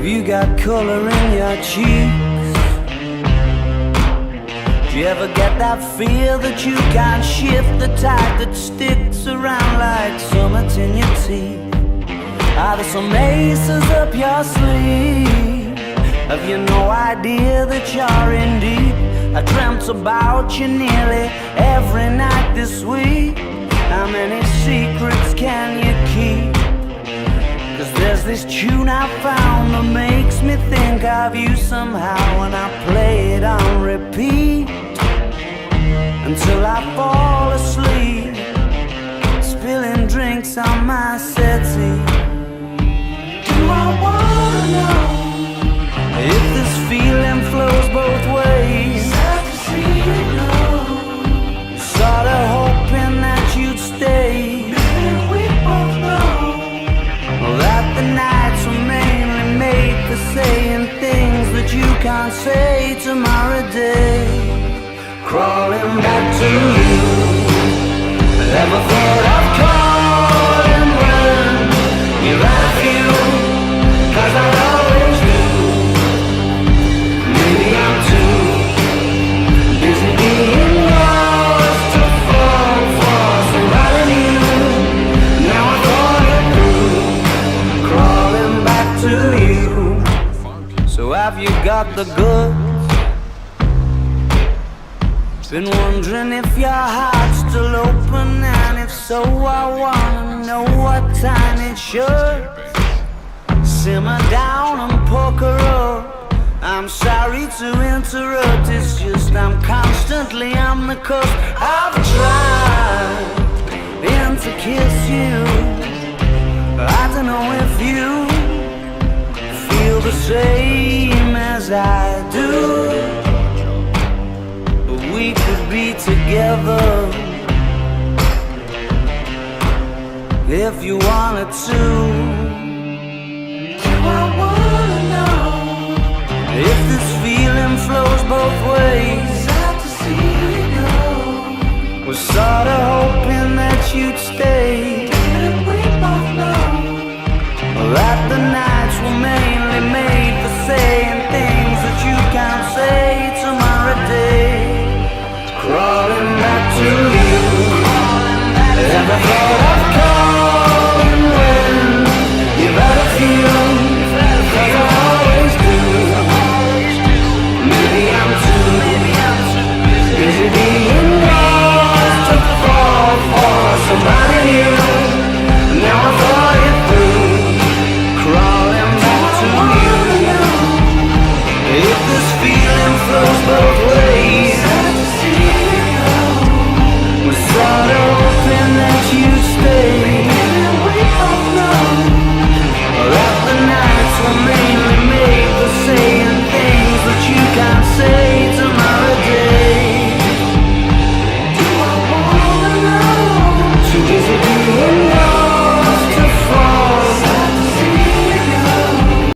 you got color in your cheeks? Do you ever get that fear that you can't shift, the tide that sticks around like summit in your teeth? Are there some aces up your sleeve? Have you no idea that you're in deep? I dreamt about you nearly every night this week. How many secrets can you keep? 'Cause there's this tune I found that makes me think of you somehow, and I play it on repeat until I fall asleep, spilling drinks on my settee. Do I wanna know if this feeling flows both ways? Sad to see you go. Sorta hoping that you'd stay. And we both know that the nights were mainly made for saying things that you can't say tomorrow day. Crawling back to you, never thought of calling when you're out of you, 'cause I always do. Maybe I'm too busy being lost to fall for somebody new. Now I thought it through, crawling back to you. So have you got the goods? Been wondering if your heart's still open, and if so, I wanna know what time it should simmer down and pucker up. I'm sorry to interrupt, it's just I'm constantly on the cusp. I've tried to kiss you. I don't know if you feel the same as I do, but we could be together if you wanted to. Do I wanna know if this feeling flows both ways? Sad to see you go. Was sorta hoping that you'd stay. And we both know that the nights were mainly made for saying things that you can't say tomorrow day. Crawling back to you.